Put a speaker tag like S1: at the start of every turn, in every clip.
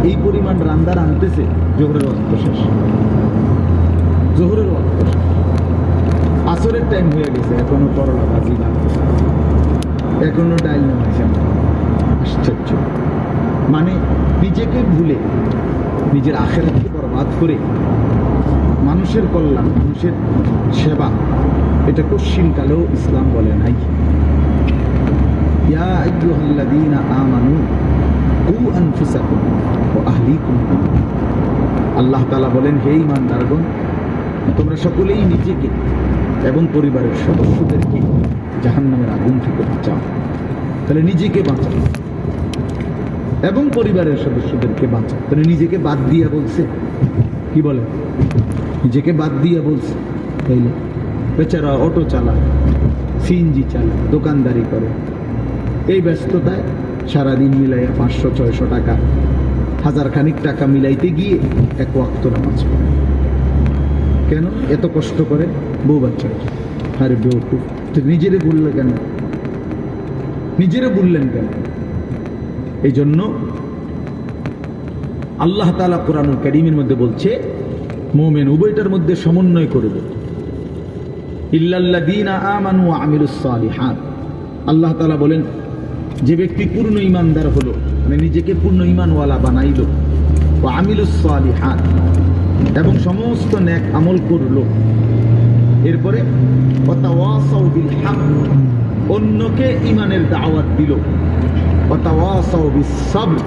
S1: এই পরিমাণ রান্দার আনতেছে, জোহরের ওয়াক্ত শেষ, জোহরের ওয়াক্ত শেষ, আসরের টাইম হয়ে গেছে, এখনো করলা ভাজি বানতেছে, এখনো ডাইল নামাইছে। আশ্চর্য। মানে নিজেকে ভুলে, নিজের আখিরাতকে বরবাদ করে মানুষের কল্যাণ, মানুষের সেবা, এটা কশ্চিন কালেও ইসলাম বলে নাই। ইয়া আইয়ুহাল্লাযীনা আমানু কু আনফুসাকুম ওয়া আহলিকুম। আল্লাহ তাআলা বলেন, হে ঈমানদারগণ, তোমরা সকলেই নিজেকে এবং পরিবারের সদস্যদেরকে জাহান্নামের আগুন থেকে বাঁচাও। তাহলে নিজেকে বাঁচাও এবং পরিবারের সদস্যদেরকে বাঁচাও। তাহলে নিজেকে বাদ দিয়া বলছে, কি বলে, নিজেকে বাদ দিয়া বলছে। তাইলে বেচারা অটো চালায়, সিএনজি চালায়, দোকানদারি করে, এই ব্যস্ততায় সারাদিন মিলাইয়া 500-600 টাকা, 1000 খানিক টাকা মিলাইতে গিয়ে এক ওয়াক্ত নামাজ পড়ে। কেন এত কষ্ট করে? বউ বাচ্চা। আরে বেউকুফ, নিজেরে বললে কেন? নিজেরে বললেন কেন? এই জন্য আল্লাহ তাআলা কোরআনুল কারীমের মধ্যে বলছে, মুমিন উভয়টার মধ্যে সমন্বয় করবে। ইল্লাল্লাযীনা আমানু ওয়া আমিলুস সালিহাত। আল্লাহ তাআলা বলেন, যে ব্যক্তি পূর্ণ ঈমানদার হলো, মানে নিজেকে পূর্ণ ঈমানওয়ালা বানাইল, ওয়া আমিলুস সালিহাত, এবং সমস্ত নেক আমল করলো, এরপরে ওয়া তাওয়াসাউ বিল হক, অন্যকে ঈমানের দাওয়াত দিল, ওয়া তাওয়াসাউ বিস সাবর,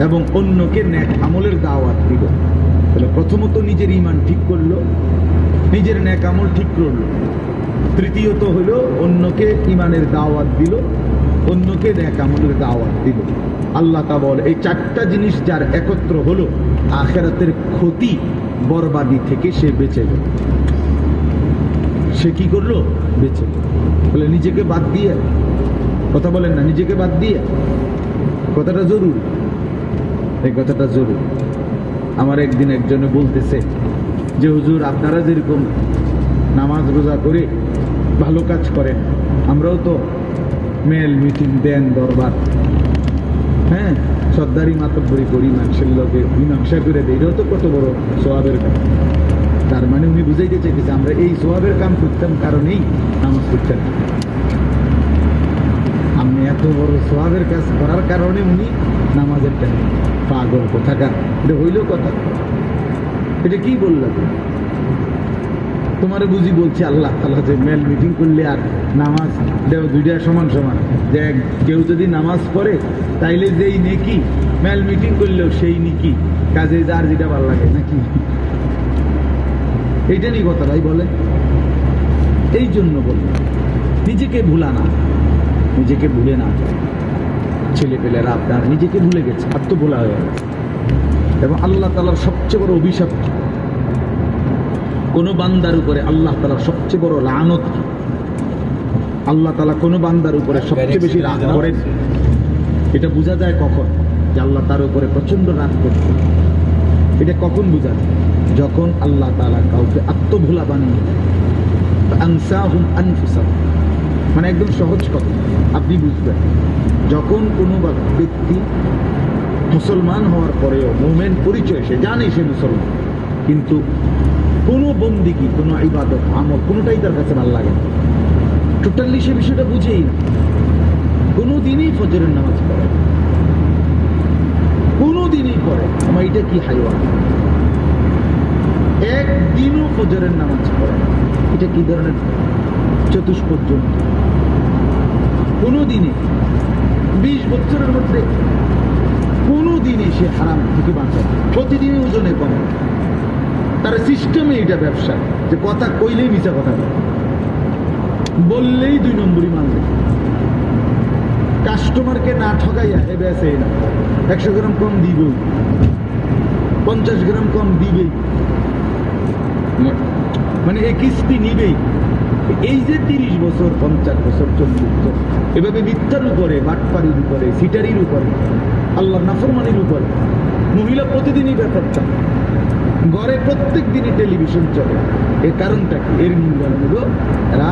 S1: এবং অন্যকে নেক আমলের দাওয়াত দিল। তাহলে প্রথমত নিজের ঈমান ঠিক করলো, নিজের নেক আমল ঠিক করলো, তৃতীয়ত হলো অন্যকে ঈমানের দাওয়াত দিল, অন্যকে নেক আমলের দাওয়াত দিল। আল্লাহ তাআলা বলে, এই চারটা জিনিস যার একত্র হলো, আখিরাতের ক্ষতি বরবাদি থেকে সে বেঁচে গেল। সে কি করলো? বেঁচে গেল। বলে নিজেকে বাদ দিয়ে, কথা বলেন না, নিজেকে বাদ দিয়ে, কথাটা জরুরি, এই কথাটা জরুরি। আমার একদিন একজনে বলতেছে যে, হুজুর আপনারা যেরকম নামাজ রোজা করে ভালো কাজ করেন, আমরাও তো মেল মিটিং দেন, দরবার, হ্যাঁ, সর্দারি মাতব্বরি করি, মানুষের লোকে মীমাংসা করে দেয়, এটাও তো কত বড় সোয়াবের কাজ। তার মানে উনি বুঝাইতে চাইতেছে আমরা এই সোয়াবের কাম করতাম কারণেই নামাজ পড়তেন। আমি এত বড় সোয়াবের কাজ করার কারণে উনি নামাজের টাইম। পাগল কোথাকার, এটা হইল কথা? এটা কি বললাম? তোমারে বুঝি বলছি আল্লাহ তাআলা যে মেল মিটিং করলে আর নামাজ দেও দুইটা সমান সমান, যে কেউ যদি নামাজ পড়ে তাইলে যেই নেকি, মেল মিটিং করলেও সেই নেকি, কাজে যার যেটা ভালো লাগে নাকি? এইটা নিয়ে কথা ভাই বলে। এই জন্য বললাম, নিজেকে ভুলা না, নিজেকে ভুলে না। ছেলেপেলেরা আপনার নিজেকে ভুলে গেছে, আত্মভোলা হয়ে গেছে। এবং আল্লাহ তাআলার সবচেয়ে বড় অভিশাপ, কোন বান্দার উপরে আল্লাহ তাআলার সবচেয়ে বড় লানত, আল্লাহ তাআলা কোন বান্দার উপরে সবচেয়ে বেশি রাগ করেন, এটা বোঝা যায় কখন? যে আল্লাহ তার উপরে প্রচন্ড রাগ করছে। এটা কখন বোঝা যায়? যখন আল্লাহ তাআলা কাউকে আত্মভোলা বানিয়ে দেয়। আনসাহুম আনফুসাহুম, মানে একদম সহজ কথা, আপনি বুঝবেন, যখন কোনো ব্যক্তি মুসলমান হওয়ার পরেও মুমিন পরিচয়, সে জানে সে মুসলমান, কিন্তু কোনো বন্দিগি, কোনো ইবাদত আমল কোনোটাই তার কাছে ভালো লাগে না, টোটালি সে বিষয়টা বুঝেই না। কোনোদিনই ফজরের নামাজ পড়ে, কোনোদিনই পড়ে, আমার এটা কি হাইওয়ান, একদিনও ফজরের নামাজ পড়ে, এটা কি ধরনের চতুষ্পদ জন্তু? কোনোদিনে 20 বছরের মধ্যে কোনোদিনই সে হারাম থেকে বাঁচায়, প্রতিদিনই ওজনে কমে। তার সিস্টেমে এটা ব্যবসা, যে কথা কইলেই মিছা কথা বললেই 2 নম্বরই মানবে, কাস্টমারকে না ঠকাইয়া এ বেসে না, 100 গ্রাম কম দিবই, 50 গ্রাম কম দিবেই, মানে এ কিস্তি নিবেই। এই যে 30 বছর, 50 বছর, 40 বছর এভাবে মিথ্যার উপরে, বাটপারির উপরে, সিটারির উপরে, আল্লাহর নাফরমানির উপরে, মহিলা প্রতিদিনই ব্যাপারটা, ঘরে প্রত্যেক দিনই টেলিভিশন চলে। এর কারণটা কি? এর নিন্দন হলো এরা,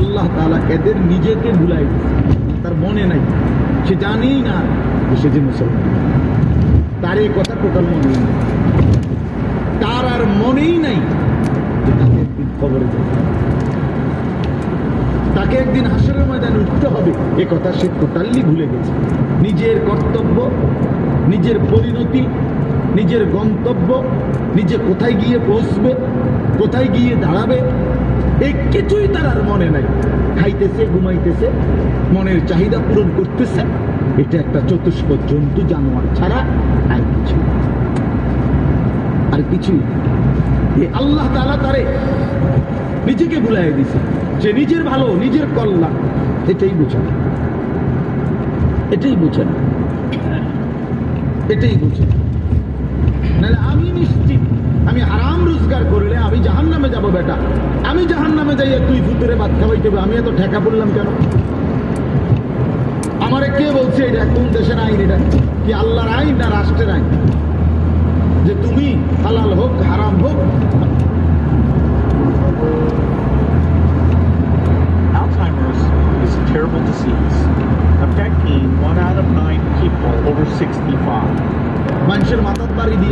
S1: আল্লাহ তাআলা এদের নিজেকে ভুলাই দিচ্ছে, তার মনে নাই, সে জানেই না যে সে যে মুসলমান। তার এই কথা টোটাল মনেই নেই, তার আর মনেই নাই যে তাকে একদিন কবরে যেতে হবে, তাকে একদিন হাসরের ময়দানে উঠতে হবে, এ কথা সে টোটালি ভুলে গেছে। নিজের কর্তব্য, নিজের পরিণতি, নিজের গন্তব্য, নিজে কোথায় গিয়ে পৌঁছবে, কোথায় গিয়ে দাঁড়াবে, এই কিছুই তার আর মনে নাই। খাইতেছে, ঘুমাইতেছে, মনের চাহিদা পূরণ করতেছে, এটা একটা চতুষ্প জন্তু জানোয়ার ছাড়া আর কিছু, আর কিছুই। আল্লাহ তাআলা তারে নিজেকে ভুলাই দিছে, সে নিজের ভালো, নিজের কল্যাণ এটাই বুঝে না, এটাই বুঝে না, এটাই বুঝে না। নাহলে আমি নিশ্চিত আমি হারাম রোজগার করলে আমি জাহান্নামে যাব বেটা, আমি জাহান্নামে যাইয়া তুই ভূতেরে ভাত খাওয়াইতে হবে, আমি এত ঠেকা পড়লাম কেন? আমারে কে বলছে এটা? কোন দেশের আইন এটা? কি আল্লাহর আইন না রাষ্ট্রের আইন যে তুমি হালাল হোক হারাম হোক?
S2: Alzheimer's is a terrible disease, affecting 1 out of 9 people over 65.
S1: মানুষের মাথার বাড়ি দিয়ে